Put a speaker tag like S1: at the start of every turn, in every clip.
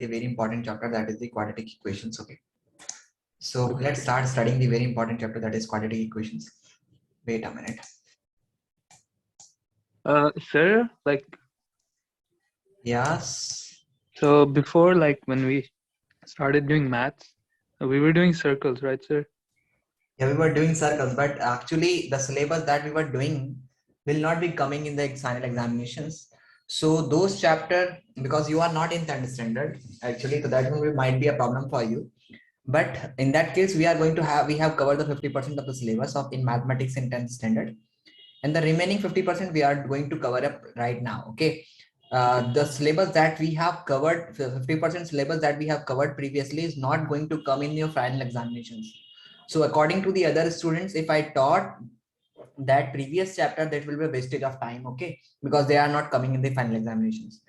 S1: a very important chapter, that is the quadratic equations. Okay, so let's start studying the very important chapter, that is quadratic equations. Wait a minute.
S2: Sir, like,
S1: Yes.
S2: so before, like, when we started doing maths, we were doing circles, right, sir?
S1: Yeah, we were doing circles, but actually the syllabus that we were doing will not be coming in the final examinations. So those chapter, because you are not in 10th standard, actually, so that might be a problem for you. But in that case, we are going to have, we have covered the 50% of the syllabus of in mathematics in 10th standard. And the remaining 50% we are going to cover up right now. Okay. The syllabus that we have covered, 50% syllabus that we have covered previously is not going to come in your final examinations. So according to the other students, if I taught that previous chapter, that will be a wastage of time. Okay, because they are not coming in the final examinations.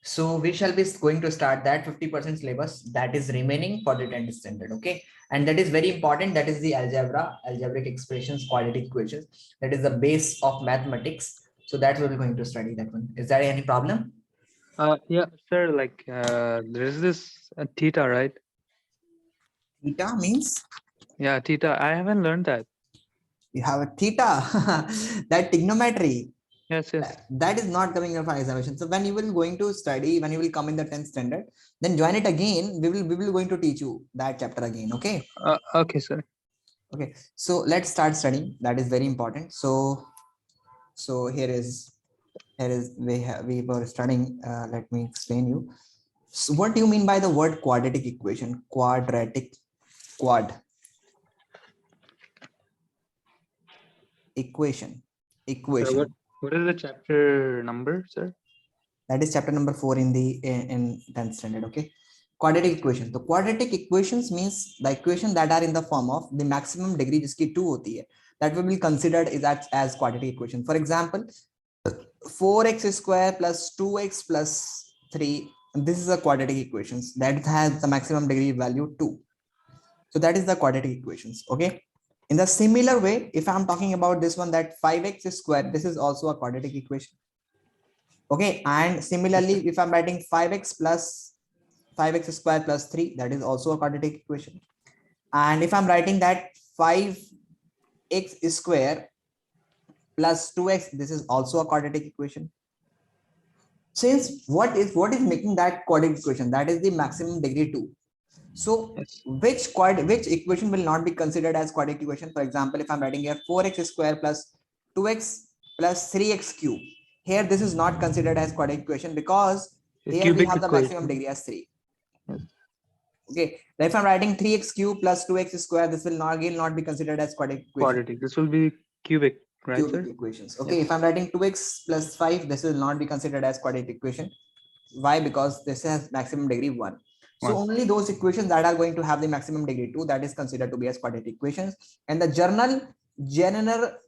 S1: So we shall be going to start that 50% syllabus that is remaining for the 10th standard. Okay, and that is very important. That is the algebraic expressions, quadratic equations. That is the base of mathematics. So that we're going to study that one. Is there any problem?
S2: Yeah, sir, like, there's this theta, right?
S1: Theta means
S2: Yeah, theta. I haven't learned that.
S1: you have a theta. That trigonometry.
S2: Yes, yes.
S1: That is not coming in for examination. So when you will going to study, when you will come in the 10th standard, then join it again. We will going to teach you that chapter again. Okay.
S2: Okay, sir.
S1: Okay. So let's start studying. That is very important. So here is we were studying. Let me explain you. So what do you mean by the word quadratic equation? Quad equation.
S2: What is the chapter number, sir?
S1: That is chapter number 4 in the in 10th standard. Okay. Quadratic equation. So quadratic equations means the equation that are in the form of the maximum degree जिसकी 2 होती है, that will be considered is as quadratic equation. For example, 4x square plus 2x plus 3, this is a quadratic equations that has the maximum degree value 2. So that is the quadratic equations. Okay. In the similar way, if I'm talking about this one, that 5x square, this is also a quadratic equation. Okay, and similarly, if I'm writing 5x square plus 3, that is also a quadratic equation. And if I'm writing that 5x square plus 2x, this is also a quadratic equation. Since what is making that quadratic equation? That is the maximum degree 2. So
S2: Yes.
S1: which equation will not be considered as quadratic equation? For example, if I'm writing here 4x square plus 2x plus 3x cube, here this is not considered as quadratic equation because here we have the maximum degree as 3.
S2: Yes.
S1: Okay, if I'm writing 3x cube plus 2x square, this will not be considered as quadratic equation.
S2: Quadratic. This will be cubic, right,
S1: Cubic
S2: sir?
S1: equations. Okay, yes. If I'm writing 2x plus 5, this will not be considered as quadratic equation. Why? Because this has maximum degree 1. So only those equations that are going to have the maximum degree 2, that is considered to be as quadratic equations. And the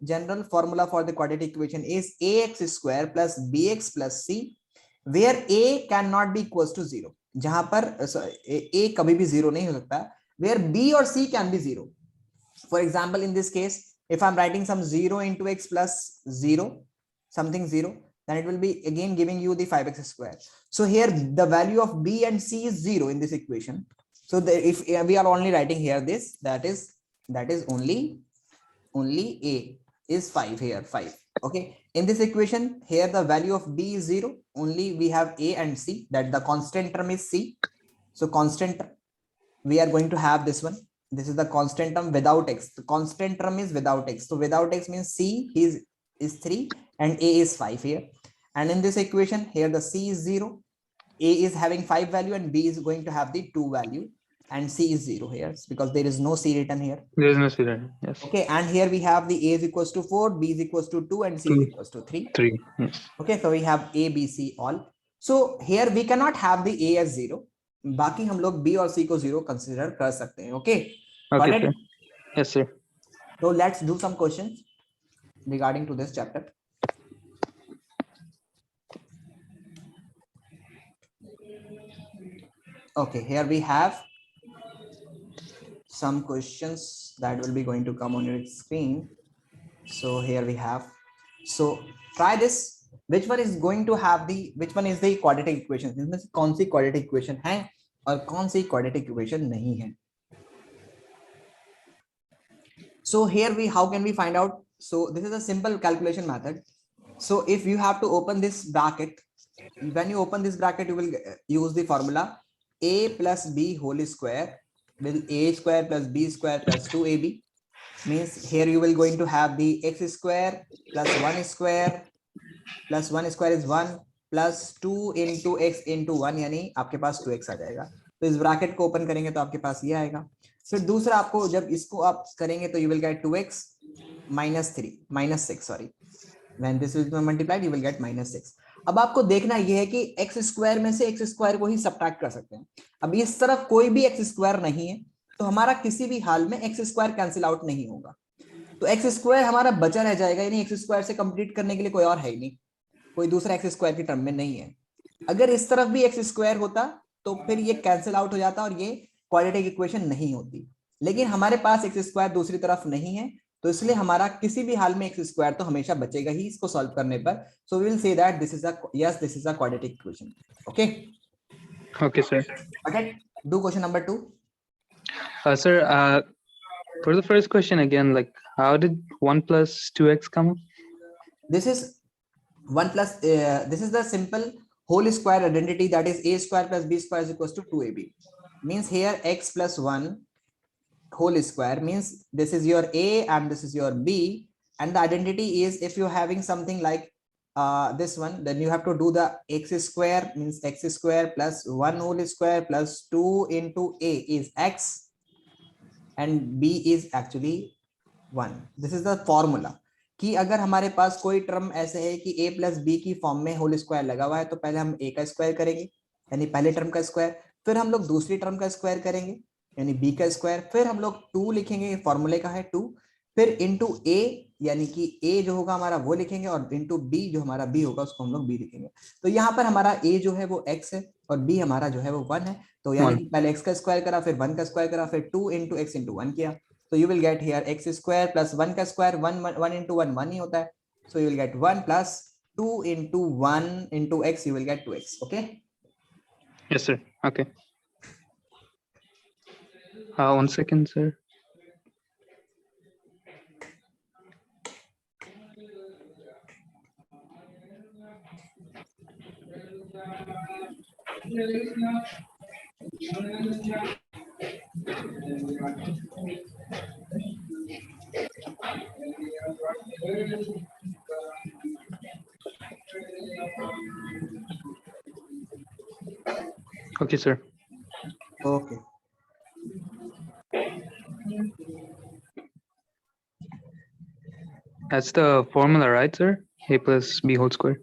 S1: general formula for the quadratic equation is ax square plus bx plus c, where a cannot be equals to 0. जहां पर a कभी भी 0 नहीं हो सकता, where b or c can be 0. For example, in this case, if I'm writing some 0 into x plus 0, something 0, then it will be again giving you the 5x square. So here the value of b and c is 0 in this equation. So if we are only writing here this, that is only a is 5 here, 5. Okay, in this equation here the value of b is 0, only we have a and c, that the constant term is c. So constant, we are going to have this one. This is the constant term without x. The constant term is without x. So without x means c is 3 and a is 5 here. And in this equation here the c is 0, a is having 5 value and b is going to have the 2 value, and c is 0 here because there is no c written here.
S2: There is no c written. Yes.
S1: Okay, and here we have the a is equals to 4, b is equals to 2, and c is equals to 3.
S2: 3. Yes.
S1: Okay, so we have a, b, c all. So here we cannot have the a as 0. बाकी हम लोग b और c को 0 consider कर सकते हैं. Okay.
S2: Okay,
S1: Got it?
S2: sir. Yes, sir.
S1: So let's do some questions regarding to this chapter. Okay, here we have some questions that will be going to come on your screen. So here we have. So try this. Which one is going to have which one is the quadratic equation? इसमें कौन सी quadratic equation है और कौन सी quadratic equation नहीं है. So here we, how can we find out? So this is a simple calculation method. So if you have to open this bracket, when you open this bracket, you will use the formula a plus b whole square will a square plus b square plus 2ab. Means here you will going to have the x square plus 1 square plus 1 square is 1 plus 2 into x into 1, यानी आपके पास 2x आ जाएगा. तो इस bracket को open करेंगे तो आपके पास ये आएगा. फिर दूसरा आपको जब इसको आप करेंगे तो you will get 2x minus 6 sorry, when this is multiplied you will get minus 6. अब आपको देखना ये है कि x स्क्वायर में से x स्क्वायर को ही सब्ट्रैक्ट कर सकते हैं. अब इस तरफ कोई भी x स्क्वायर नहीं है तो हमारा किसी भी हाल में x स्क्वायर कैंसिल आउट नहीं होगा. तो x स्क्वायर हमारा बचा रह जाएगा, यानी x स्क्वायर से कंप्लीट करने के लिए कोई और है ही नहीं, कोई दूसरा एक्स स्क्वायर की टर्म में नहीं है. अगर इस तरफ भी एक्स स्क्वायर होता तो फिर ये कैंसिल आउट हो जाता और ये क्वाड्रेटिक इक्वेशन नहीं होती. लेकिन हमारे पास एक्स स्क्वायर दूसरी तरफ नहीं है तो इसलिए हमारा किसी भी हाल में एक्स स्क्वायर तो हमेशा बचेगा ही इसको सॉल्व करने पर. So we will say that this is a yes this is a quadratic equation. Okay
S2: Okay, sir.
S1: okay, do question number 2.
S2: Sir, for the first question again, like how did 1 plus 2x come up?
S1: This is 1 plus this is the simple whole square identity, that is a square plus b square is equals to 2ab. Means here x plus 1 whole square means this is your a and this is your b, and the identity is if you're having something like this one, then you have to do the x square means x square plus 1 whole square plus 2 into a is x and b is actually 1. This is the formula कि अगर हमारे पास कोई term ऐसे है कि a plus B की form में whole square लगा हुआ है तो पहले हम a का स्क्वायर करेंगे यानी पहले टर्म का स्क्वायर, फिर हम लोग दूसरी टर्म का स्क्वायर करेंगे यानी b का स्क्वायर, फिर हम लोग 2 लिखेंगे, फॉर्मूले का है 2, फिर इंटू a यानी कि a जो होगा हमारा वो लिखेंगे और इंटू b जो हमारा b होगा उसको हम लोग b लिखेंगे. तो यहाँ पर हमारा a जो है वो x है और b हमारा जो है वो 1 है. तो यानी कि पहले x का स्क्वायर करा, फिर 1 का स्क्वायर करा, फिर 2 इंटू x इंटू 1 किया. So you will get here x square plus 1 का स्क्वायर 1 into 1 1 ही होता है. So you will get 1 plus 2 into 1 into x, you will get 2x. Okay.
S2: Yes, sir. Okay. 1 second, sir. Okay, sir.
S1: Okay.
S2: That's the formula, right, sir? A plus b whole square.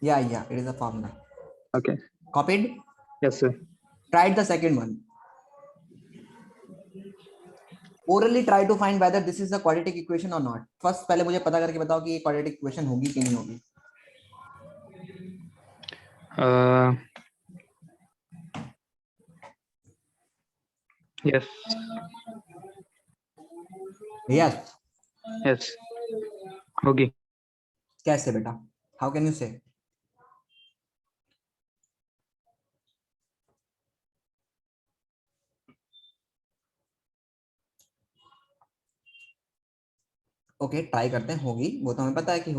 S1: Yeah, it is a formula.
S2: Okay.
S1: Copied.
S2: Yes, sir.
S1: Tried the second one. Orally try to find whether this is a quadratic equation or not. First पहले मुझे पता करके बताओ कि ये quadratic equation होगी कि नहीं होगी.
S2: Yes.
S1: Yes.
S2: Yes. होगी.
S1: कैसे बेटा? How can you say? Okay try करते हैं, होगी वो तो हमें पता है कि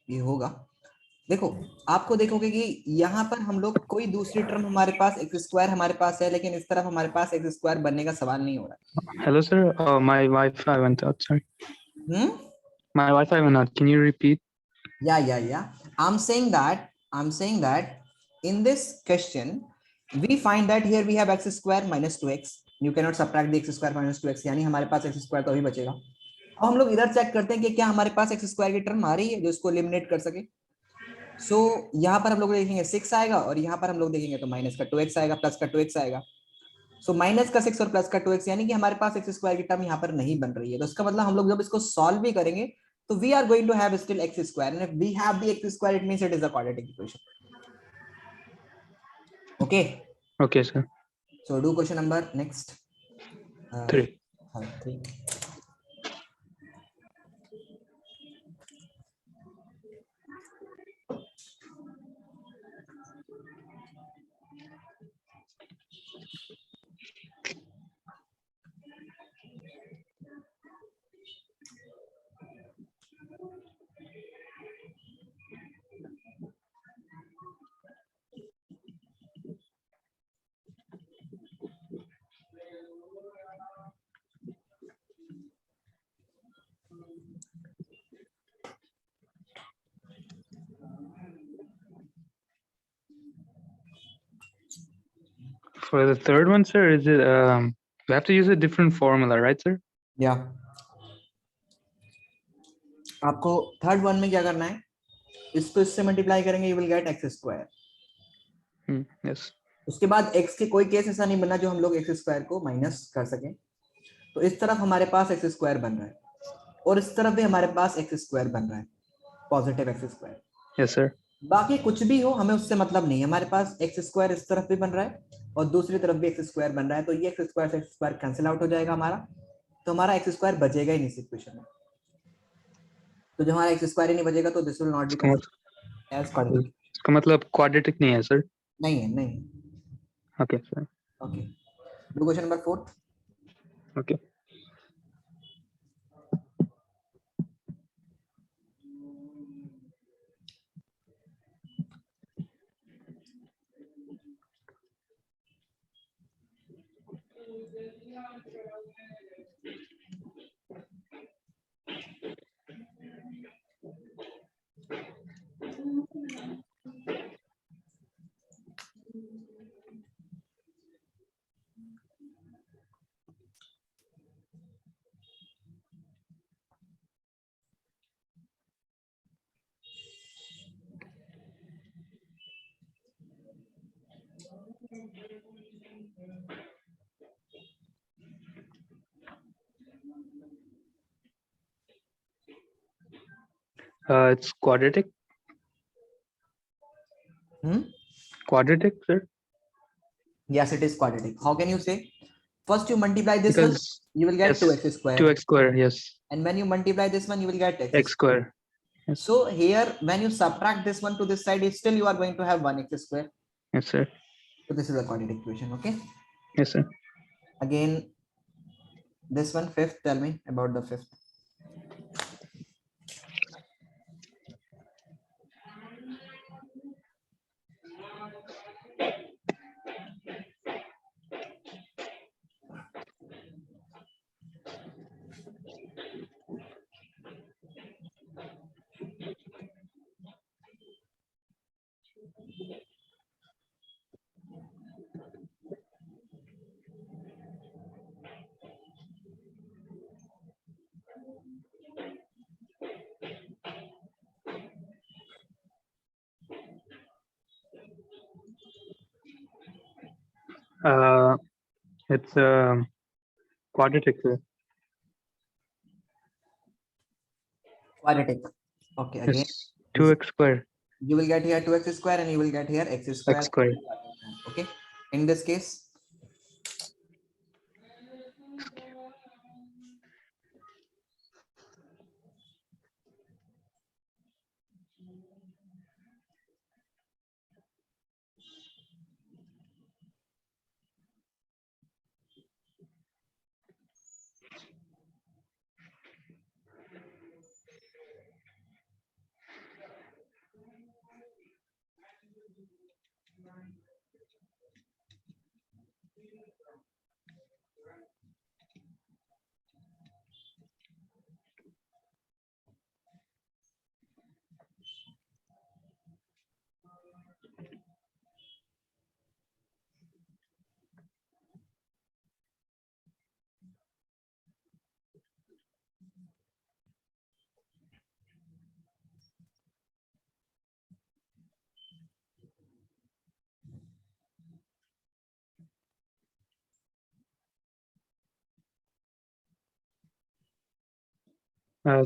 S1: ये होगा. देखो आपको देखोगे कि यहाँ पर हम लोग कोई दूसरी टर्म हमारे पास एक्स स्क्वायर हमारे पास है, लेकिन इस तरफ हमारे पास एक्स स्क्वायर बनने का सवाल नहीं हो रहा है.
S2: Hello, sir. My Wi-Fi went out. Sorry. My Wi-Fi went out. Can you repeat?
S1: Yeah. I'm saying that in this question we find that here we have x square minus 2x. You cannot subtract the x square minus 2x, यानी हमारे पास x square तो अभी बचेगा. अब हम लोग इधर check करते हैं कि क्या हमारे पास x स्क्वायर की टर्म आ रही है जो इसको एलिमिनेट कर सके. सो यहाँ पर हम लोग देखेंगे 6 आएगा और यहाँ पर हम लोग देखेंगे तो माइनस का 2x आएगा, प्लस का 2x आएगा. सो माइनस का 6 और प्लस का 2x, यानी कि हमारे पास x स्क्वायर की टर्म यहाँ पर नहीं बन रही है. तो इसका मतलब हम लोग जब इसको सॉल्व भी करेंगे तो we are going to have still x square, and if we have the x square it means it is a quadratic equation. Okay.
S2: Okay, sir.
S1: So do question number next
S2: 3.
S1: 3.
S2: For the third one, sir, is it we have to use a different formula, right, sir?
S1: या आपको third one में क्या करना है, इसको इससे multiply करेंगे, you will get x square.
S2: Yes.
S1: उसके बाद x के कोई केस ऐसा नहीं बना जो हम लोग एक्स स्क्वायर को माइनस कर सकें, तो इस तरफ हमारे पास एक्स स्क्वायर बन रहा है और इस तरफ भी हमारे पास एक्स स्क्वायर बन रहा है, positive x square.
S2: Yes, sir.
S1: बाकी कुछ भी हो हमें उससे मतलब नहीं, हमारे पास एक्स स्क्वायर इस तरफ भी बन रहा है और दूसरी तरफ भी एक्स स्क्वायर बन रहा है, तो ये एक्स स्क्वायर से एक्स स्क्वायर कैंसिल आउट हो जाएगा हमारा, तो हमारा एक्स स्क्वायर बचेगा ही नहीं इस इक्वेशन में। तो जब हमारा एक्स स्क्वायर ही नहीं बचेगा तो this will not be considered as quadratic.
S2: इसका मतलब क्वाड्रेटिक नहीं है, सर?
S1: नहीं है, नहीं।
S2: Okay, sir.
S1: Okay, do question number 4।
S2: Okay. It's quadratic. Quadratic, sir?
S1: Yes, it is quadratic. How can you say? First you multiply this one,
S2: Because
S1: you will get
S2: yes,
S1: 2x square.
S2: 2x square, yes.
S1: And when you multiply this one, you will get
S2: X square. Yes.
S1: So here, when you subtract this one to this side, still you are going to have 1x square.
S2: Yes, sir.
S1: So this is a quadratic equation, okay?
S2: Yes, sir.
S1: Again, this one, fifth, tell me about the fifth.
S2: It's quadratic, sir.
S1: Quadratic. Okay, again.
S2: Yes. 2x square.
S1: You will get here 2x square and you will get here x square.
S2: X square.
S1: Okay. In this case,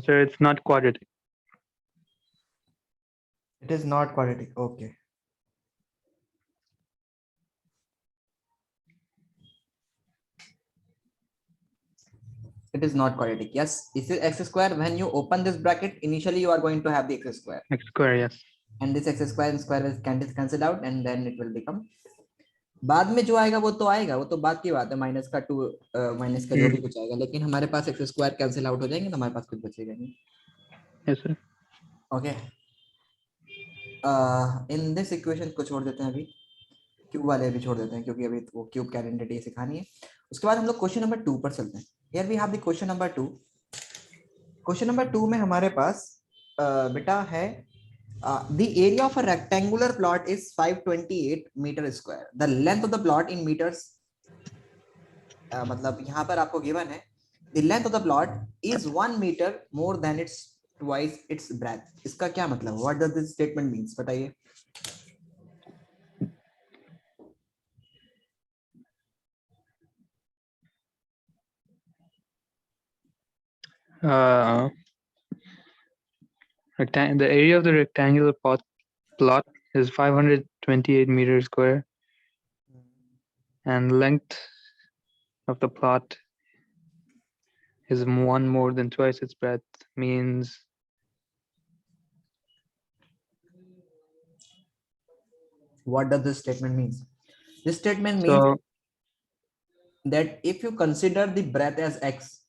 S2: Sir, it's not quadratic.
S1: it is not quadratic. Okay. It is not quadratic. Yes, this is x square. When you open this bracket, initially you are going to have the x square.
S2: X square, yes.
S1: And this x square and square will cancel out and then it will become. बाद में जो आएगा वो तो आएगा, वो तो बात की बात है, माइनस का 2 माइनस का जो भी कुछ आएगा, लेकिन हमारे पास एक्स स्क्वायर कैंसिल आउट हो जाएंगे तो हमारे पास कुछ बचेगा नहीं।
S2: Yes, sir.
S1: Okay, in this equation को छोड़ देते हैं, अभी क्यूब वाले भी छोड़ देते हैं क्योंकि अभी वो क्यूब की आइडेंटिटी सिखानी है। उसके बाद हम लोग क्वेश्चन नंबर 2 पर चलते हैं। Here we have the question number 2। Question number 2 में हमारे पास बेटा है The area of a rectangular plot is 528 meter square. The length of the plot in meters, मतलब यहाँ पर आपको given है, the length of the plot is 1 meter more than its twice its breadth. इसका क्या मतलब? What does this statement means? बताइए.
S2: The area of the rectangular plot is 528 meters square, and length of the plot is 1 more than twice its breadth. Means
S1: What does this statement means? This statement means
S2: so.
S1: that if you consider the breadth as x,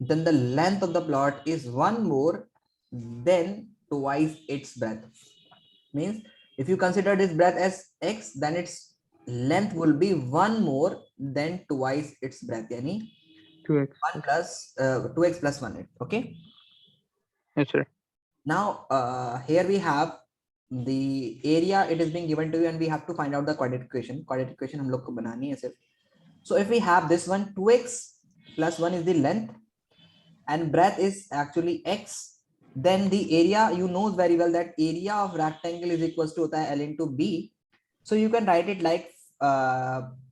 S1: then the length of the plot is 1 more than twice its breadth. Means if you consider this breadth as x, then its length will be 1 more than twice its breadth. Yani
S2: 2x.
S1: 1 plus 2x plus 1. Okay.
S2: Yes, sir.
S1: Now here we have the area. It is being given to you, and we have to find out the quadratic equation. Quadratic equation हम लोग को बनानी है सिर्फ. So if we have this one, 2x plus 1 is the length, and breadth is actually x, then the area, you know very well that area of rectangle is equals to होता है L into B. So you can write it like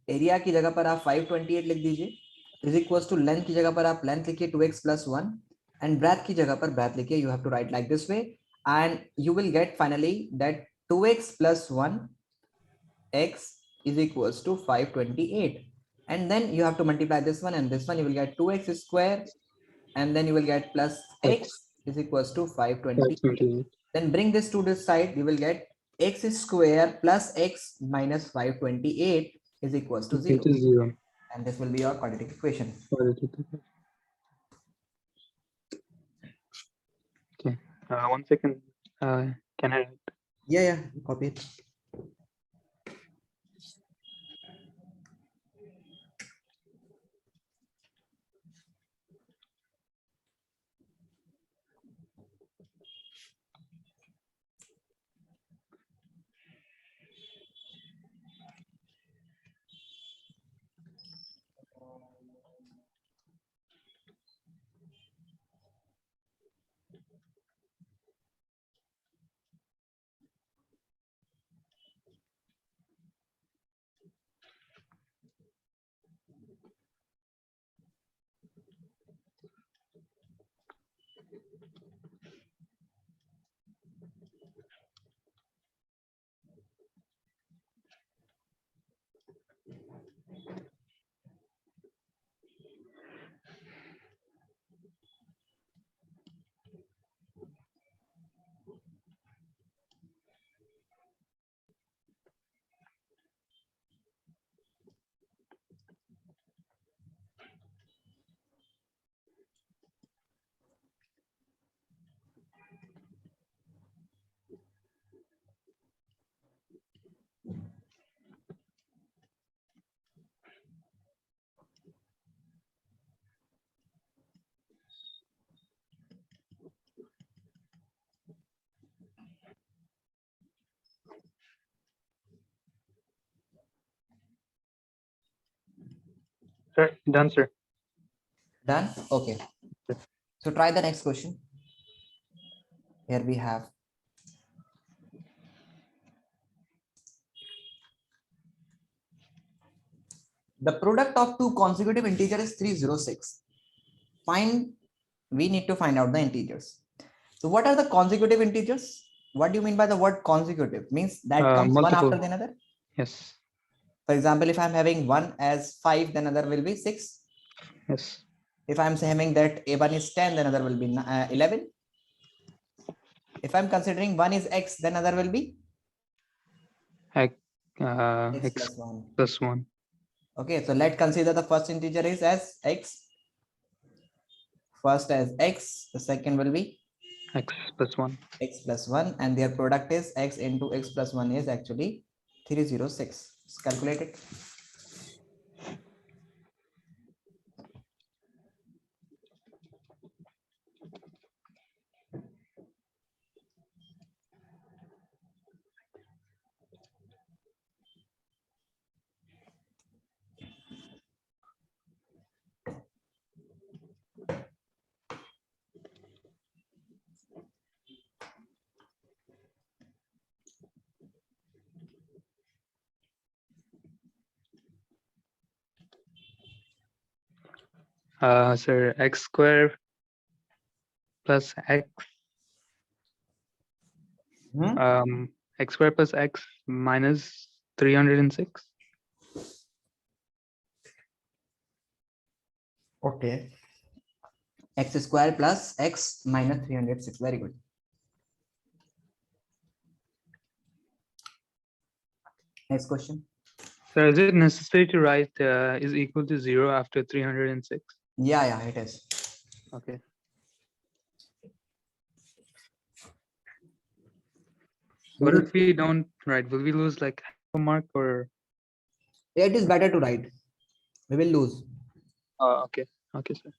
S1: area की जगह पर आप 528 लिख दीजिए, is equals to length की जगह पर आप length लिखिए 2x plus 1, and breadth की जगह पर breadth लिखिए. You have to write like this way, and you will get finally that 2x plus 1 x is equals to 528, and then you have to multiply this one and this one. You will get 2x square, and then you will get plus x is equals to 528. Then bring this to this side, you will get x square plus x minus 528 is equals to 0. And this will be your quadratic equation.
S2: Okay. 1 second. Can I?
S1: Yeah, copy it.
S2: Sir, done, sir.
S1: Done? Okay. So try the next question. Here we have the product of two consecutive integers is 306. We need to find out the integers. So what are the consecutive integers? What do you mean by the word consecutive? Means that comes
S2: Multiple.
S1: one after the another.
S2: Yes.
S1: For example, if I'm having 1 as 5, then another will be 6.
S2: Yes.
S1: If I'm saying that A1 is 10, then another will be 11. If I'm considering 1 is x, then another will be
S2: X
S1: plus 1.
S2: plus 1.
S1: Okay, so let's consider the first integer is as x. First as x, the second will be
S2: X plus 1.
S1: X plus 1, and their product is x into x plus 1 is actually 306. Let's calculate it.
S2: Sir, x square plus x, x square plus x minus 306.
S1: Okay. X square plus x minus 306. Very good. Next question.
S2: So is it necessary to write is equal to 0 after 306?
S1: Yeah, it is.
S2: Okay. What if we don't write? Will we lose like half a mark or?
S1: It is better to write. We will lose.
S2: Okay. Okay, sir.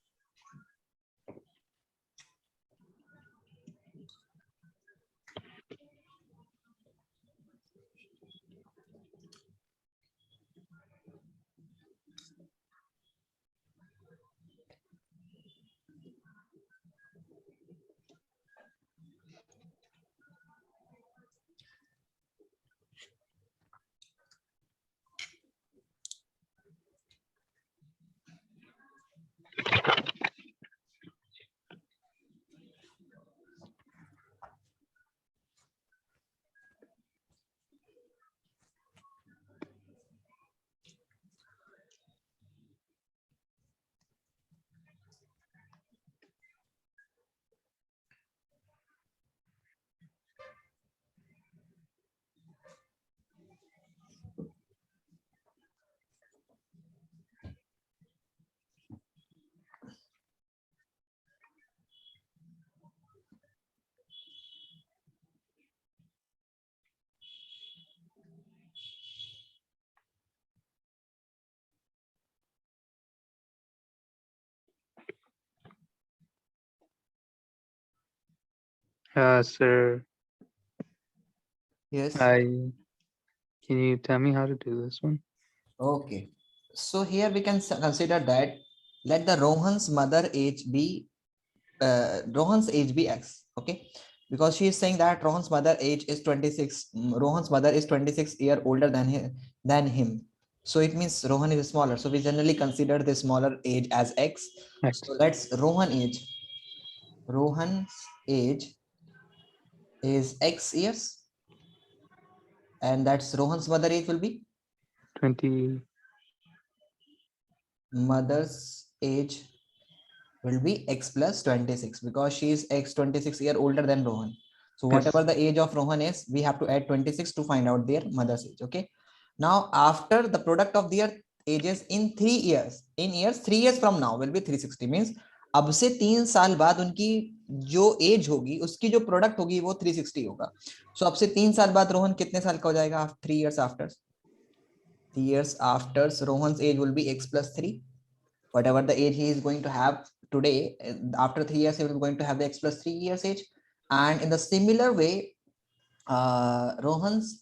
S2: Sir,
S1: Yes.
S2: can you tell me how to do this one?
S1: Okay. So here we can consider that let the Rohan's mother age be Rohan's age be X. Okay. Because she is saying that Rohan's mother age is 26. Rohan's mother is 26 year older than him. So it means Rohan is smaller. So we generally consider the smaller age as X.
S2: X.
S1: So let's Rohan's age is X years. And that's Rohan's mother age will be
S2: 20.
S1: Mother's age will be X plus 26 because she is X 26 year older than Rohan. So
S2: Yes.
S1: whatever the age of Rohan is, we have to add 26 to find out their mother's age. Okay. Now after the product of their ages in 3 years, 3 years from now will be 360 means अब से 3 साल बाद उनकी जो as होगी उसकी जो product होगी वो 360 होगा. सो अब से 3 साल बाद रोहन कितने साल का हो जाएगा? 3 years after. 3 years after Rohan's age will be X plus 3. Whatever the age he is going to have today, after 3 years, he will be going to have the X plus 3 years age. And in the similar way, Rohan's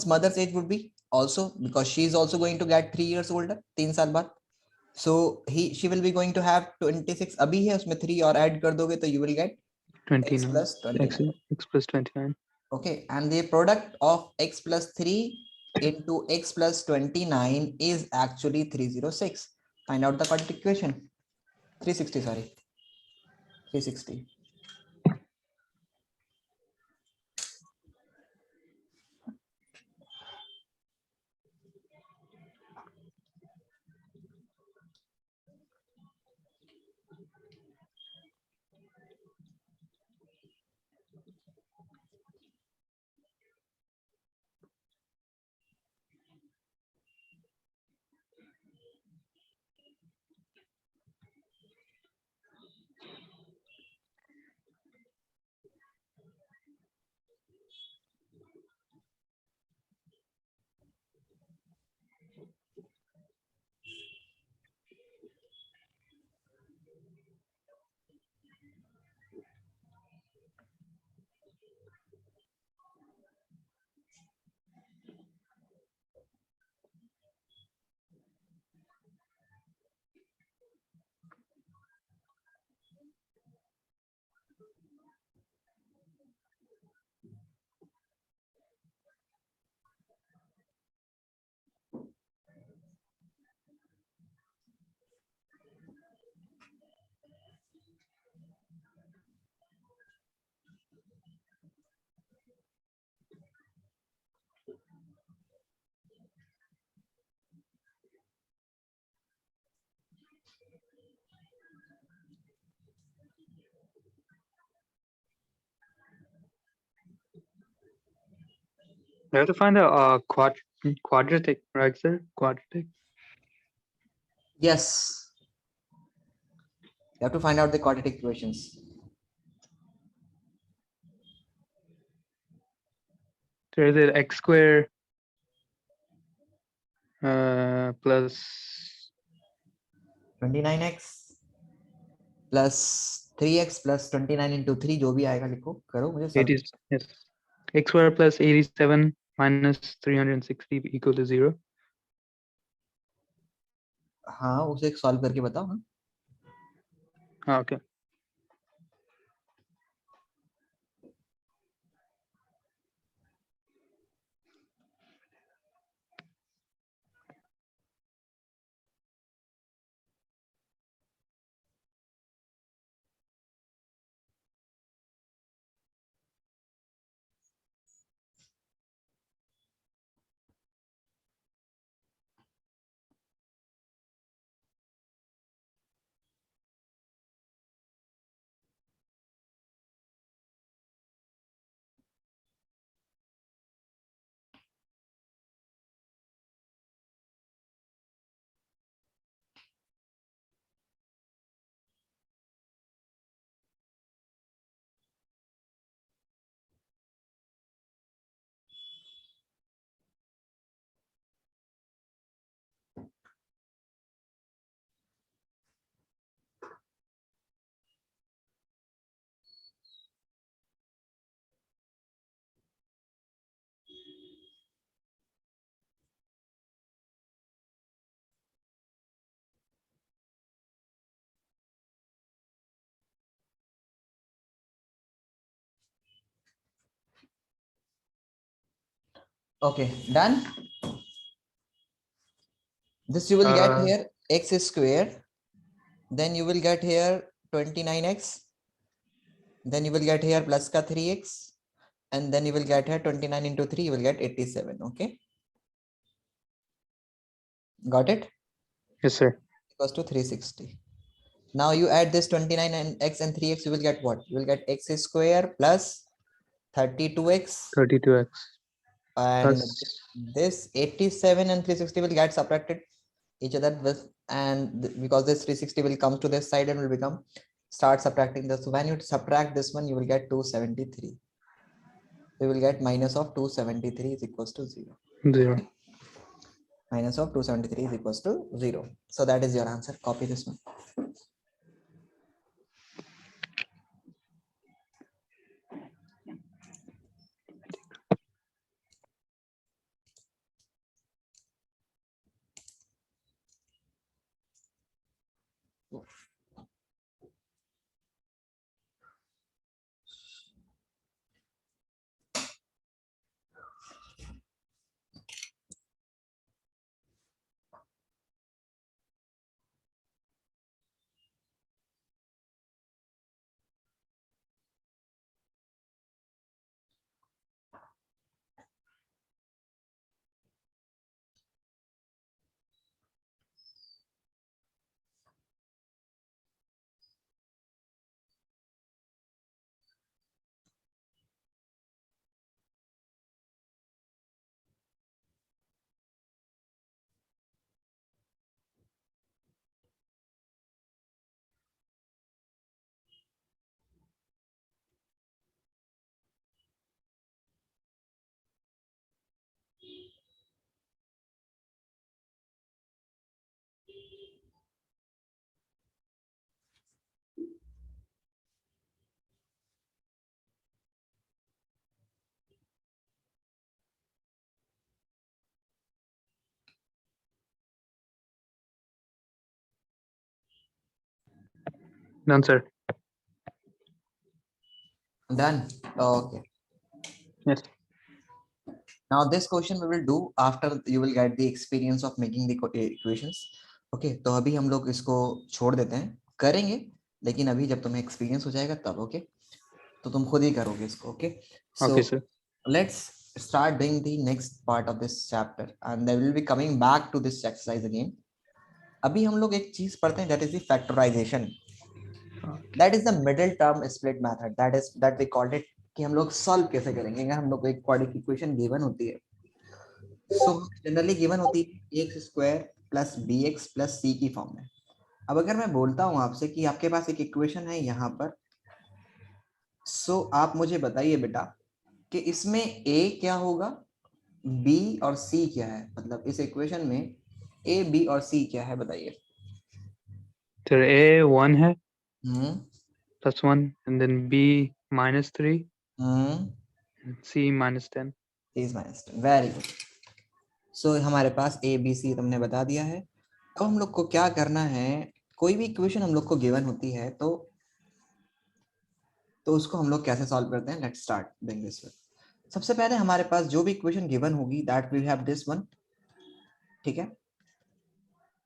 S1: mother's age would be also, because she is also going to get 3 years older, 3 साल बाद. So she will be going to have 26. अभी है उसमें 3 और add कर दोगे तो you will get
S2: 29.
S1: X plus 29.
S2: X plus 29.
S1: Okay, and the product of X plus 3 into X plus 29 is actually 306. Find out the quadratic equation. 360, sorry. 360.
S2: We have to find a quadratic, right, sir? Quadratic.
S1: Yes, you have to find out the quadratic equations.
S2: So is it x square plus
S1: 29x plus 3x plus 29 into 3 जो भी आएगा लिखो करो मुझे सब
S2: 80? Yes, x square plus 87 minus 360 equal to 0.
S1: हाँ उसे solve करके बताओ हाँ
S2: Okay.
S1: okay done this you will get here x square then you will get here 29x then you will get here plus ka 3x and then you will get here 29 into 3 you will get 87 okay got it
S2: Yes, sir.
S1: equals to 360 now you add this 29 and x and 3x you will get what you will get x square plus 32x
S2: 32x
S1: and
S2: plus
S1: this 87 and 360 will get subtracted each other with and because this 360 will come to this side and will become start subtracting this so when you subtract this one you will get 273 you will get minus of 273 is equals to 0
S2: 0.
S1: minus of 273 is equals to 0 so that is your answer copy this one
S2: Done, sir.
S1: done okay
S2: Yes.
S1: now this question we will do after you will get the experience of making the equations okay तो अभी हम लोग इसको छोड़ देते हैं करेंगे लेकिन अभी जब तुम्हें एक्सपीरियंस हो जाएगा तब ओके तो तुम खुद ही करोगे इसको okay so
S2: Okay, sir.
S1: let's start doing the next part of this chapter and then we'll be coming back to this exercise again अभी हम लोग एक चीज पढ़ते हैं that is the factorization that is the middle term split method that we called it कि हम लोग सॉल्व कैसे करेंगे अगर हम लोग को एक क्वाड्रेटिक इक्वेशन गिवन होती है। सो जनरली गिवन होती है x square plus b x plus c की फॉर्म में। अब अगर मैं बोलता हूं आपसे कि आपके पास एक इक्वेशन है यहाँ पर, सो आप मुझे बताइए बेटा कि इसमें ए क्या होगा, बी और सी क्या है, मतलब इस इक्वेशन में ए बी और सी क्या है बताइए।
S2: Sir, A 1 है
S1: hmm
S2: plus 1 and then B -3
S1: hmm
S2: and C -10.
S1: Is minus, very good. So हमारे पास ए बी सी तुमने बता दिया है। अब हम लोग को क्या करना है, कोई भी इक्वेशन हम लोग को गिवन होती है तो उसको हम लोग कैसे सॉल्व करते हैं, let's start doing this way. सबसे पहले हमारे पास जो भी इक्वेशन गिवन होगी that we have this one, ठीक है।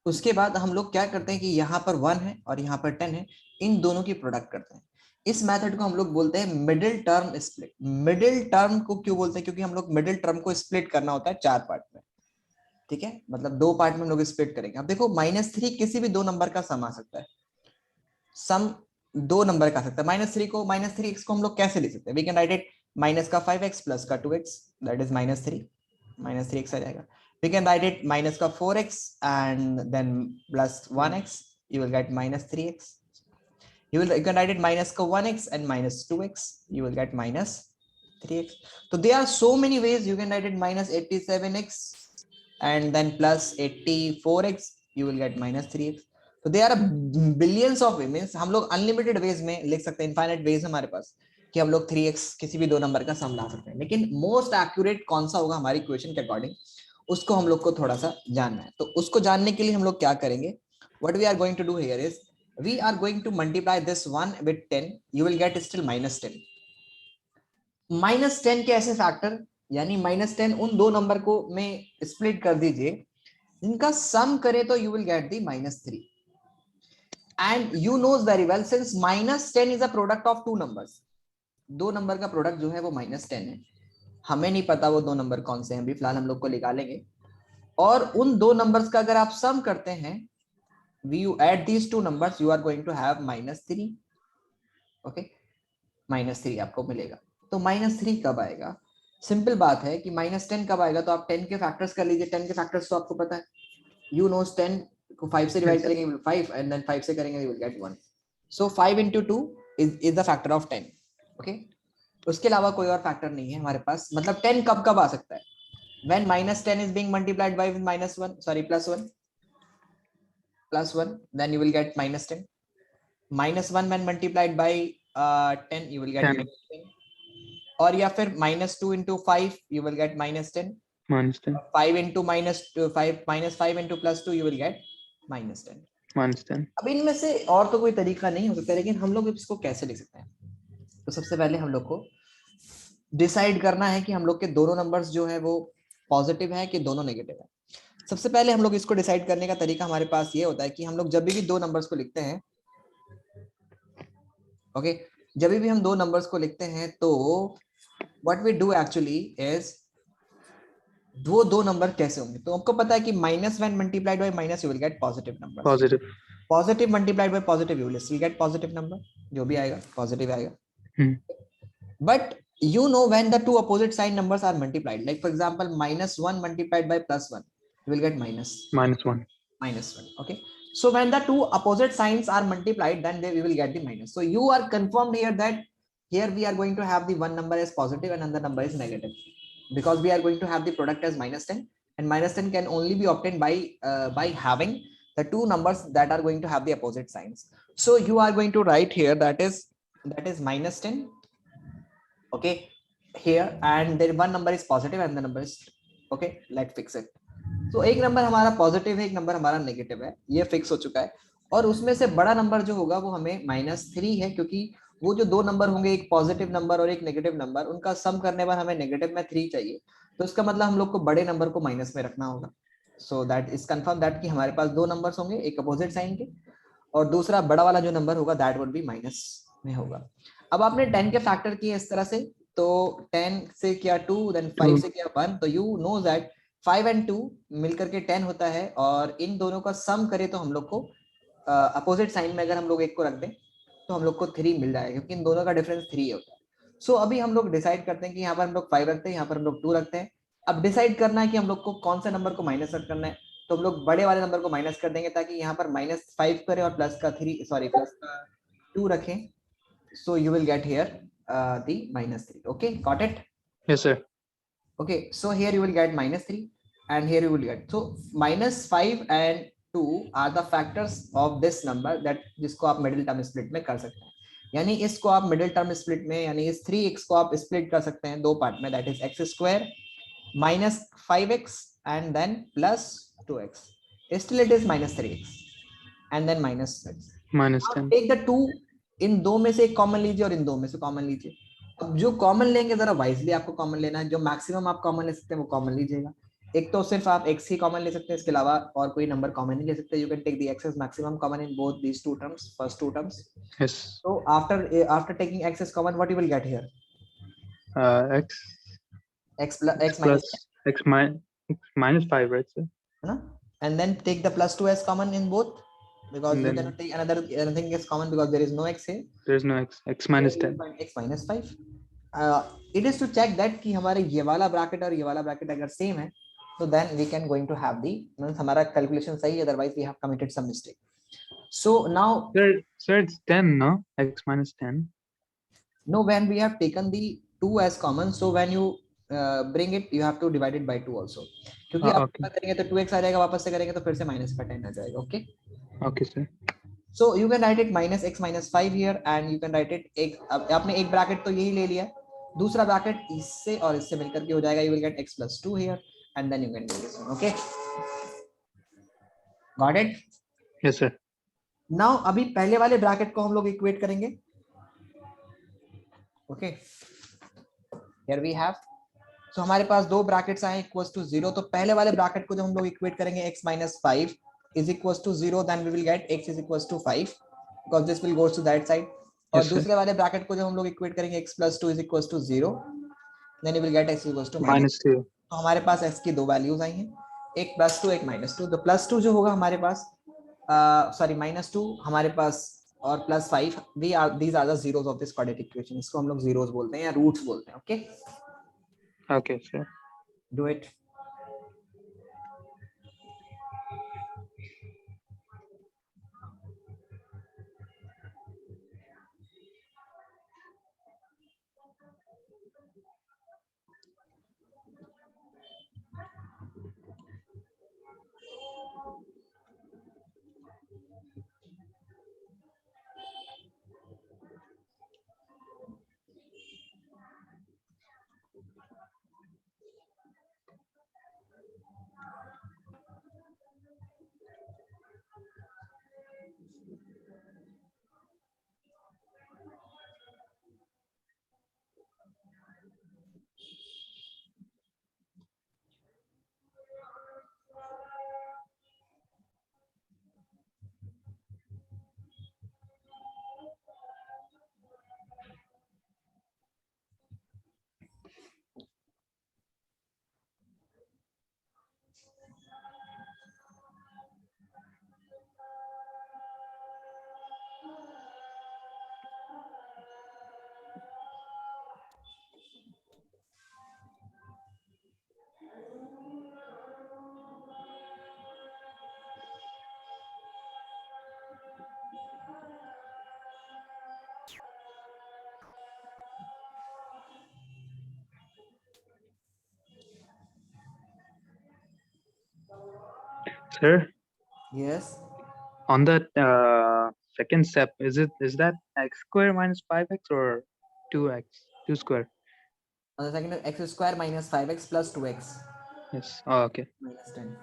S1: उसके बाद हम लोग क्या करते हैं कि यहाँ पर 1 है और यहाँ पर 10 है, इन दोनों की प्रोडक्ट करते हैं। इस मेथड को हम लोग बोलते हैं middle term split. Middle term को क्यों बोलते हैं, क्योंकि हम लोग मिडिल टर्म को स्प्लिट करना होता है 4 पार्ट में, ठीक है, मतलब 2 पार्ट में हम लोग स्प्लिट करेंगे। अब देखो -3 किसी भी 2 नंबर का सम आ सकता है, सम 2 नंबर का आ सकता है। -3 को हम लोग कैसे लिख सकते हैं, we can write it minus का 5x प्लस का 2x दैट इज -3x आ जाएगा। We can write it minus का 4x and then plus 1x, you will get -3x. You can write it minus का 1x and minus 2x, you will get -3x. So there are so many ways. You can write it -87x and then plus 84x, you will get -3x. So there are billions of ways. हम लोग unlimited ways में लिख सकते हैं, infinite ways हमारे पास कि हम लोग 3x किसी भी 2 नंबर का सम ला सकते हैं, लेकिन मोस्ट एक्यूरेट कौन सा होगा हमारी इक्वेशन के अकॉर्डिंग उसको हम लोग को थोड़ा सा जानना है। तो उसको जानने के लिए हम लोग क्या करेंगे, what we are going to do here is we are going to multiply this one with 10, you will get still -10। -10 के ऐसे फैक्टर, यानी -10 उन 2 नंबर को में स्प्लिट कर दीजिए जिनका सम करे तो you will get the -3। and you knows very well since -10 is a product of 2 numbers, 2 number का प्रोडक्ट जो है वो -10 है। हमें नहीं पता वो 2 नंबर कौन से हैं, अभी फिलहाल हम लोग को निकालेंगे। और उन 2 नंबर्स का अगर आप सम करते हैं, you add these 2 numbers, you are going to have -3, okay, -3 आपको मिलेगा। तो -3 कब आएगा, सिंपल बात है कि -10 कब आएगा, तो आप 10 के फैक्टर्स कर लीजिए। 10 के फैक्टर्स तो आपको पता है, you knows 10 को 5 से डिवाइड करेंगे 5 and then 5 से करेंगे you will get 1, so 5 into 2 is the factor of 10, okay. उसके अलावा कोई और फैक्टर नहीं है हमारे पास। मतलब 10 कब कब आ सकता है, when -10 is being multiplied by +1, then you will get -10. -1 when multiplied by 10 you will get
S2: 10.
S1: -10, और या फिर -2 into 5 you will get -10,
S2: -10.
S1: 5 into -5 into +2 you will get -10।
S2: -10.
S1: अब इनमें से और तो कोई तरीका नहीं हो सकता, लेकिन हम लोग इसको कैसे लिख सकते हैं। तो सबसे पहले हम लोग को डिसाइड करना है कि हम लोग के दोनों नंबर्स जो है वो पॉजिटिव है कि दोनों नेगेटिव है। सबसे पहले हम लोग इसको डिसाइड करने का तरीका हमारे पास ये होता है कि हम लोग जब भी 2 नंबर्स को लिखते हैं, ओके, जब भी हम 2 नंबर्स को लिखते हैं तो what we do actually is, वो 2 नंबर कैसे होंगे। तो आपको पता है कि -1 multiplied by minus you will gate positive number,
S2: Positive.
S1: Positive multiplied by positive you will gate positive number, जो भी आएगा पॉजिटिव आएगा। But you know when the two opposite sign numbers are multiplied, like for example -1 multiplied by +1 you will get
S2: -1.
S1: -1, okay. So when the two opposite signs are multiplied, then we will get the minus. So you are confirmed here that here we are going to have the one number as positive and another number is negative, because we are going to have the product as -10, and -10 can only be obtained by having the two numbers that are going to have the opposite signs. So you are going to write here that is -10, okay, here, and then one number is positive and the number is, okay, let's fix it. तो एक number हमारा positive है, एक number हमारा negative है, ये fix हो चुका है। और उसमें से बड़ा नंबर जो होगा वो हमें -3 है, क्योंकि वो जो 2 नंबर होंगे, एक पॉजिटिव नंबर और एक नेगेटिव नंबर, उनका सम करने पर हमें नेगेटिव में 3 चाहिए। तो इसका मतलब हम लोग को बड़े नंबर को माइनस में रखना होगा। So that is confirm that कि हमारे पास 2 नंबर्स होंगे, एक अपोजिट साइन के, और दूसरा बड़ा वाला जो नंबर होगा दैट वुड बी माइनस में होगा। अब आपने 10 के फैक्टर किए इस तरह से, तो 10 से किया 2, देन 5 से किया 1, तो यू नो दैट 5 and 2 मिलकर के 10 होता है, और इन दोनों का सम करें तो हम लोग को अपोजिट साइन में अगर हम लोग एक को रख दें तो हम लोग को 3 मिल जाएगा, क्योंकि इन दोनों का डिफरेंस 3 होता है। सो अभी हम लोग डिसाइड करते हैं कि यहाँ पर हम लोग 5 रखते हैं, यहाँ पर हम लोग 2 रखते हैं। अब डिसाइड करना है कि हम लोग को कौन सा नंबर को माइनस करना है, तो हम लोग बड़े वाले नंबर को माइनस कर देंगे ताकि यहाँ पर -5 करें और प्लस का 3 सॉरी प्लस का 2 रखें। So you will get here the -3. Okay, got it?
S2: Yes, sir.
S1: Okay, so here you will get -3 and here you will get, so -5 and 2 are the factors of this number that जिसको आप middle term split में कर सकते हैं। यानी इसको आप middle term split में, यानी इस 3x को आप स्प्लिट कर सकते हैं दो पार्ट में, that is x² -5x and then +2x. Still it is -3x and then -6.
S2: -10.
S1: Take the 2, इन दो में से एक कॉमन लीजिए और इन दो में से कॉमन लीजिए। अब जो कॉमन लेंगे जरा वाइजली आपको कॉमन लेना है, जो मैक्सिमम आप कॉमन ले सकते हैं वो कॉमन लीजिएगा। एक तो सिर्फ आप x ही कॉमन ले सकते हैं, इसके अलावा और कोई नंबर कॉमन नहीं ले सकते। You can take the x as maximum common in both these two terms, first two terms.
S2: Yes.
S1: So after taking x as common, what you will get here?
S2: X
S1: X
S2: plus
S1: minus
S2: X minus 5, right, sir?
S1: है ना, and then take the +2 as common in both, because
S2: And
S1: you
S2: then
S1: cannot take anything as common because there is no x here.
S2: there's no X. X minus 10.
S1: x minus 5. It is to check that कि हमारे ये वाला bracket और ये वाला bracket अगर same है तो then we can going to have the means हमारा कैलकुलेशन सही है, otherwise we have committed some mistake. So now
S2: Sir, it's 10, no? X minus 10.
S1: no, when we have taken the 2 as common, so when you bring it you have to divide it by 2 also, क्योंकि आप
S2: Okay.
S1: करेंगे तो 2x आ जाएगा, वापस से करेंगे तो फिर से माइनस का 10 आ जाएगा। Okay,
S2: Okay, sir.
S1: so you can write it -x minus 5 here and you can write it एक, अब आपने एक ब्रैकेट तो यही ले लिया, दूसरा ब्रैकेट इससे और इससे मिलकर के हो जाएगा, you will get x plus 2 here and then you can do this one. Okay, got it?
S2: Yes, sir.
S1: now अभी पहले वाले ब्रैकेट को हम लोग इक्वेट करेंगे। okay, here we have, so हमारे पास दो ब्रैकेट्स आए इक्वल्स टू 0, तो पहले वाले ब्रैकेट को जब हम लोग इक्वेट करेंगे x minus 5 is equals to 0, then we will get x is equals to 5 because this will goes to that side. और
S2: Yes, sir.
S1: दूसरे वाले ब्रैकेट को जब हम लोग इक्वेट करेंगे x plus 2 is equals to 0, then you will get x equals to
S2: Minus 2.
S1: तो हमारे पास x की दो वैल्यूज आई हैं, एक +2 एक -2। तो +2 जो होगा हमारे पास सॉरी -2 हमारे पास और +5, these are the zeros of this quadratic equation, इसको हम लोग zeros बोलते हैं या रूट्स बोलते हैं। Okay,
S2: Okay, sir.
S1: Do it.
S2: Sir,
S1: yes,
S2: on that second step, is that x square minus 5x or 2x, 2 square?
S1: on the second x² minus 5x plus 2x
S2: Yes. Oh, okay.
S1: minus 10.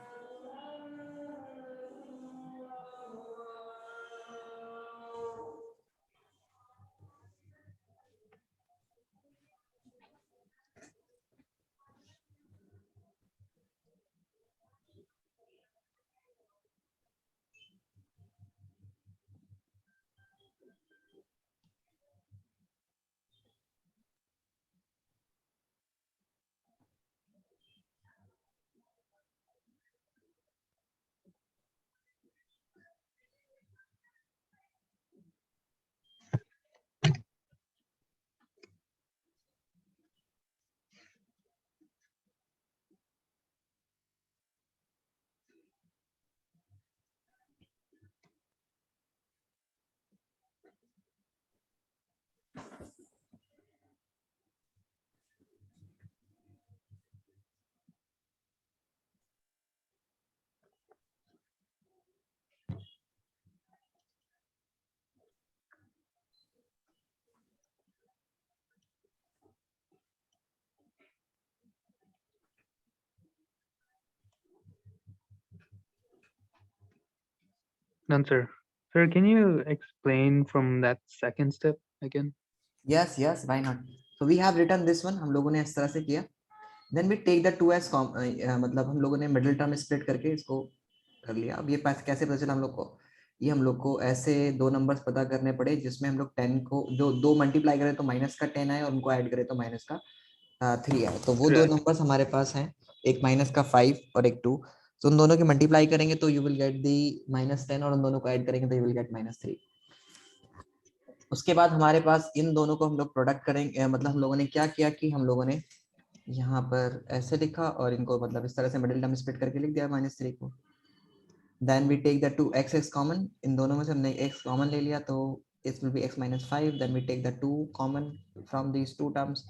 S2: Done, sir. Sir, can you explain from that second step again?
S1: Yes, yes, why not? So we have written this one, हम लोगों ने इस तरह से किया. Then we take the 2s मतलब हम लोगों ने मिडिल टर्म स्प्लिट करके इसको कर लिया. अब ये कैसे पता चला हम लोग को? ये हम लोग को ऐसे दो नंबर्स पता करने पड़े जिसमें हम लोग 10 को जो दो मल्टीप्लाई करें तो माइनस का 10 आए और उनको ऐड करें तो माइनस का 3 आए. तो वो दो
S2: Correct.
S1: नंबर्स हमारे पास हैं, एक माइनस का 5 और एक 2. तो उन दोनों की मल्टीप्लाई करेंगे तो यू विल गेट दी -10 और उन दोनों को ऐड करेंगे तो यू विल गेट -3. उसके बाद हमारे पास इन दोनों को हम लोग प्रोडक्ट करेंगे. मतलब हम लोगों ने क्या किया कि हम लोगों ने यहाँ पर ऐसे लिखा और इनको मतलब इस तरह से मिडिल टर्म स्प्लिट करके लिख दिया -3 को. Then we take the 2x is common. इन दोनों में से हमने x कॉमन ले लिया तो it will be x minus 5. then we take the 2 common from these two terms,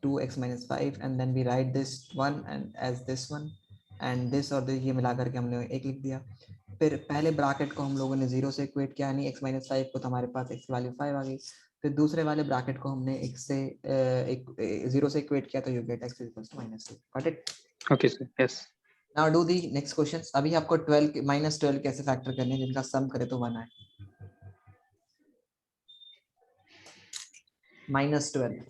S1: 2x minus 5, and then we write this one and as this one and this और this ये मिला करके हमने एक लिख दिया. फिर पहले ब्रैकेट को हम लोगों ने 0 से इक्वेट किया, यानी x minus 5 को तो हमारे पास x वैल्यू 5 आ गई. फिर दूसरे वाले ब्रैकेट को हमने x से 0 से इक्वेट किया तो you get x equals to -2. Got it?
S2: Okay, sir. Yes.
S1: Now do the next questions. अभी आपको 12 -12 कैसे फैक्टर करने हैं जिनका सम करे तो 1 आए. -12.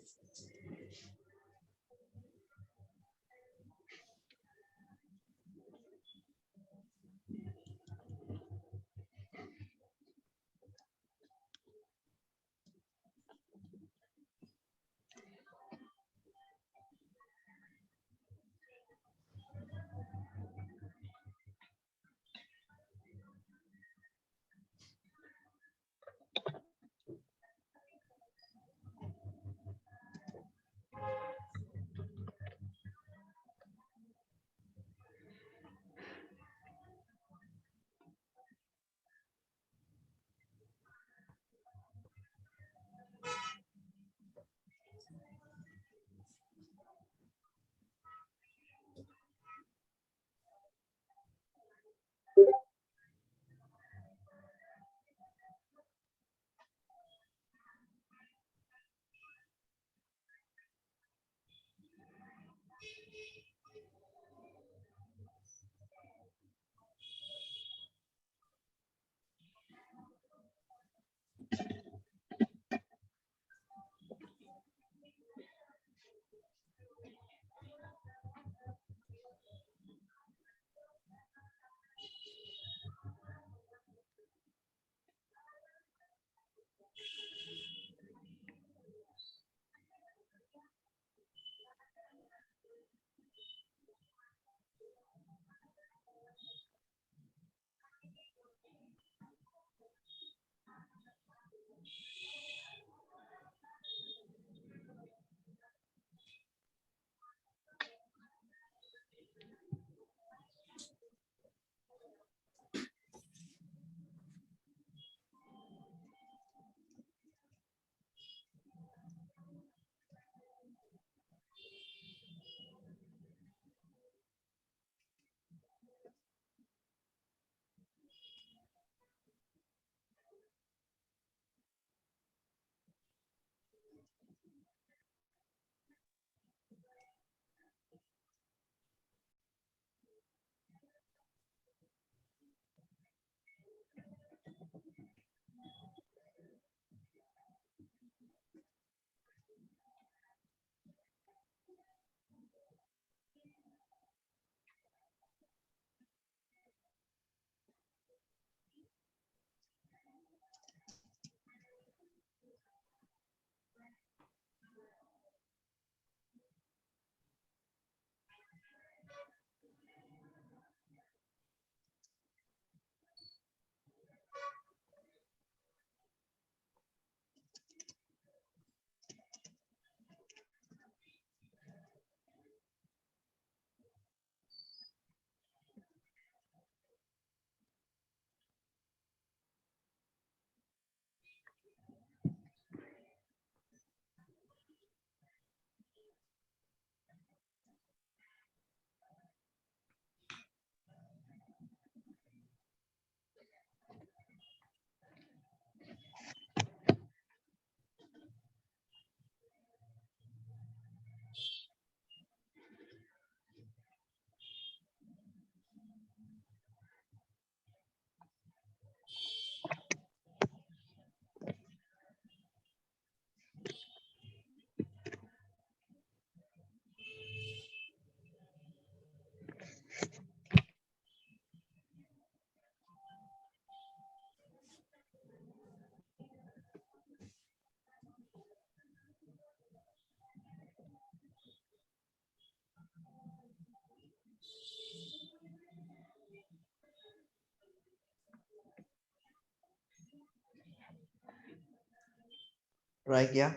S1: ट्राई किया?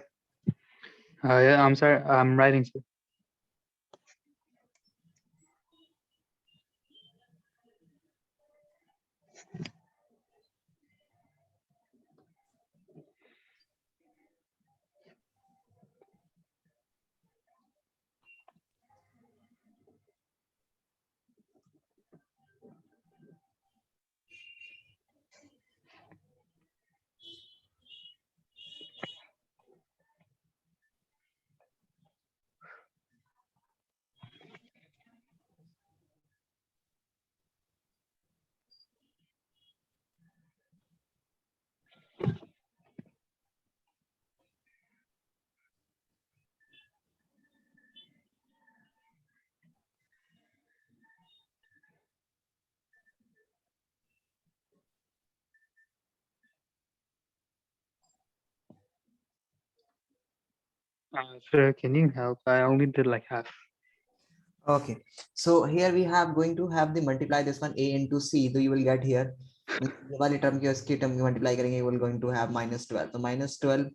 S2: Yeah, I'm sorry, I'm writing, sir. Sir, can you help? I only did like half.
S1: Okay, so here we have going to have the multiply this one a into c, so you will get here ये वाली term की उसकी term की multiply करेंगे, you will going to have -12, तो -12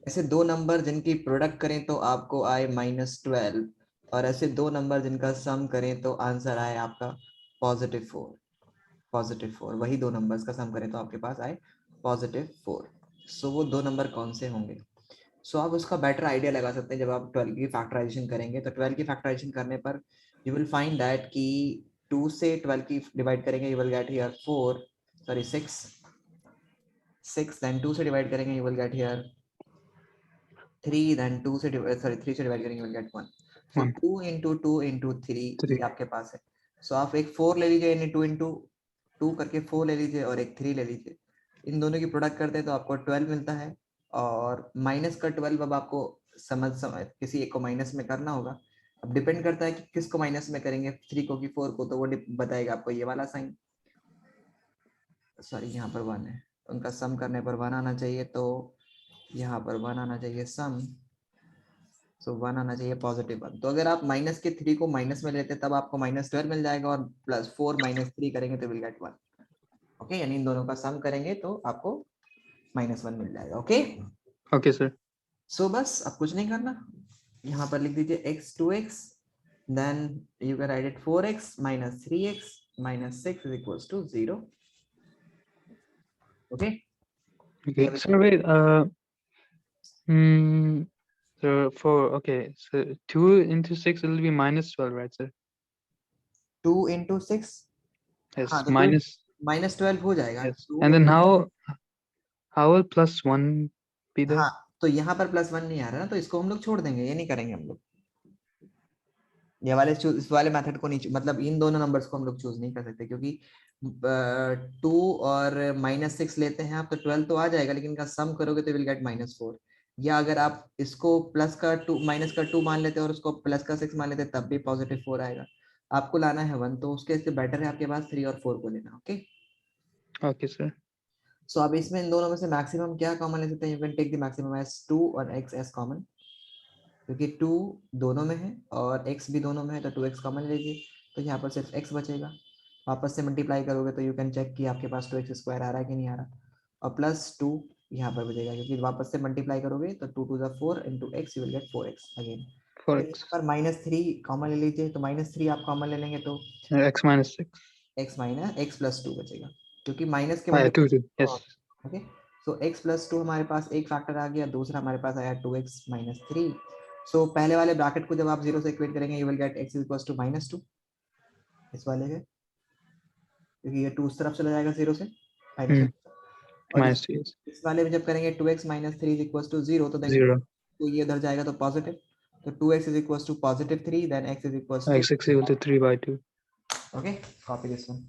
S1: ऐसे दो number जिनकी प्रोडक्ट करें तो आपको आए -12, और ऐसे दो नंबर जिनका सम करें तो आंसर आए आपका +4 वही दो नंबर्स का सम करें तो आपके पास आए +4। सो वो दो नंबर कौन से होंगे? सो आप उसका बेटर आइडिया लगा सकते हैं जब आप 12 की फैक्टराइजेशन करेंगे। तो 12 की फैक्टराइजेशन करने पर यू विल फाइंड दैट कि 2 से 12 की डिवाइड करेंगे, you will get here 6 then 2 से डिवाइड करेंगे, you will get here 3 then 2 से 3 से डिवाइड करेंगे, you will get 1। So
S2: 1,
S1: 2 into 2 into 3 ये
S2: 3.
S1: आपके पास है। सो आप एक 4 ले लीजिए, यानी 2 into 2 करके 4 ले लीजिए और एक 3 ले लीजिए। इन दोनों की प्रोडक्ट करते हैं तो आपको 12 मिलता है, और माइनस का 12 अब आपको समझ किसी एक को माइनस में करना होगा। अब डिपेंड करता है कि किसको माइनस में करेंगे, 3 को कि 4 को, तो वो बताएगा आपको ये वाला साइन। सॉरी, यहाँ पर 1 है, उनका सम करने पर 1 आना चाहिए, तो यहाँ पर 1 आना चाहिए सम, सो 1 आना चाहिए +1। तो अगर आप माइनस के 3 को माइनस में लेते तब आपको -12 मिल जाएगा, और +4 -3 करेंगे तो विल गेट 1। ओके, यानी इन दोनों का सम करेंगे तो आपको -1 मिल जाएगा। Okay,
S2: Okay, sir.
S1: सो बस अब कुछ नहीं करना, यहाँ पर लिख दीजिए x 2x, then you can write it 4x - 3x - 6 इज equals to 0। Okay,
S2: Okay, sir, wait. Hmm. So okay, so 2 into 6 will be -12, right, sir?
S1: 2 into 6,
S2: Yes,
S1: हाँ तो 2
S2: minus.
S1: -12 हो जाएगा,
S2: Yes.
S1: 2
S2: And then
S1: into,
S2: how will +1 be there?
S1: हाँ तो यहाँ पर +1 नहीं आ रहा ना, तो इसको हम लोग छोड़ देंगे, ये नहीं करेंगे हम लोग। ये वाले इस वाले मेथड को नहीं, मतलब इन दोनों नंबर्स को हम लोग चूज नहीं कर सकते, क्योंकि 2 और -6 लेते हैं आप तो 12 तो आ जाएगा, लेकिन इनका सम करोगे तो विल गेट -4। या अगर आप इसको प्लस का 2 माइनस का 2 मान लेते हैं और उसको प्लस का 6 मान लेते हैं तब भी +4 आएगा। आपको लाना है 1, तो उसके बेटर है आपके पास 3 और 4 को लेना। Okay,
S2: Okay, sir.
S1: सो अब इसमें इन दोनों में से मैक्सिमम क्या कॉमन ले सकते हैं? You can take the maximum as 2 और x एज कॉमन, क्योंकि 2 दोनों में है और x भी दोनों में है, तो 2x कॉमन लीजिए, तो यहाँ पर सिर्फ x बचेगा। वापस से मल्टीप्लाई करोगे तो यू कैन चेक कि आपके पास 2x² आ रहा है कि नहीं आ रहा, और +2 यहाँ पर बचेगा, क्योंकि वापस से मल्टीप्लाई करोगे तो 2 2 4 into x you will gate 4x again. फिर
S2: 4x.
S1: यहाँ पर -3 कॉमन ले लीजिए, तो -3 आप कॉमन ले लेंगे तो
S2: X minus 6.
S1: x + 2 बचेगा, क्योंकि माइनस के
S2: Ah, yeah, 2, 2.
S1: Multiply.
S2: Yes.
S1: Okay, सो x + 2 हमारे पास एक फैक्टर आ गया, दूसरा हमारे पास आया 2x - 3। सो पहले वाले ब्रैकेट को जब आप 0 से इक्वेट करेंगे, यू विल गेट x = -2 इस वाले के, क्योंकि ये 2 उस तरफ चला जाएगा 0 से माइनस
S2: Hmm.
S1: में, और
S2: -2, yes.
S1: इस वाले में जब करेंगे 2x - 3 = 0, तो देन
S2: 0.
S1: तो ये उधर जाएगा तो पॉजिटिव, तो 2x = +3, then x =
S2: X equal to 3/2.
S1: Okay, copy this one.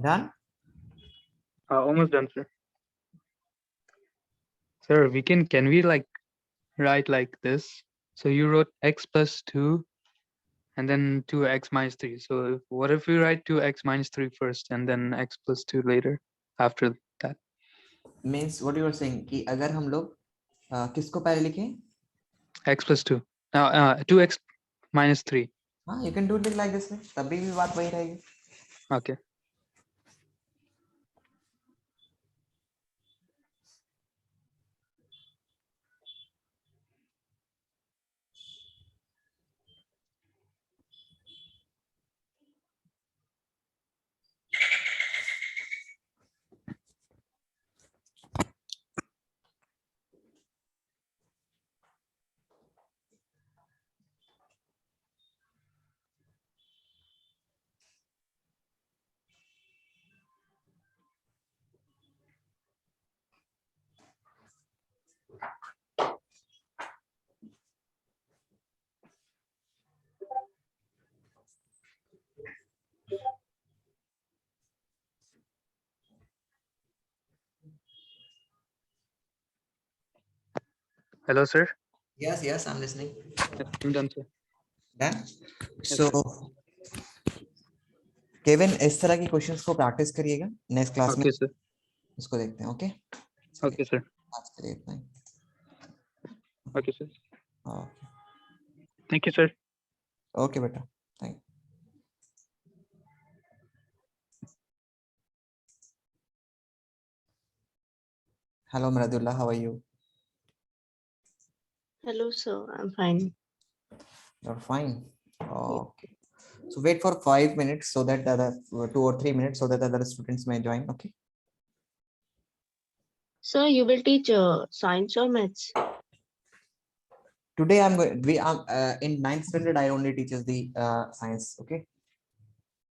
S1: Done?
S2: Almost done, sir. Sir, can we like write like this? So you wrote x plus 2 and then 2x minus 3. So what if we write 2x minus 3 first and then x plus 2 later after that?
S1: Means what you are saying कि अगर हम लोग किसको पहले लिखें?
S2: X plus 2. Now 2x minus 3.
S1: हाँ, you can do it like this way. तभी भी बात वही रहेगी.
S2: Okay. Hello, sir.
S1: Yes, I'm listening.
S2: Yes, I'm done, sir.
S1: Done?
S2: Yes,
S1: So,
S2: sir.
S1: Kevin इस तरह की क्वेश्चंस को प्रैक्टिस करिएगा नेक्स्ट क्लास में.
S2: Okay, sir.
S1: इसको देखते हैं. ओके.
S2: Okay, sir.
S1: आज के लिए इतना ही.
S2: Okay, sir.
S1: Okay.
S2: Thank you, sir.
S1: Okay बेटा. Thank you. Hello Mradullah, how are you?
S3: Hello, sir. I'm fine.
S1: You're fine. Okay. So wait for 5 minutes so that the other 2 or 3 minutes so that the other students may join. Okay.
S3: Sir, you will teach science or maths?
S1: Today I'm going. In 9th standard I only teaches the science. Okay.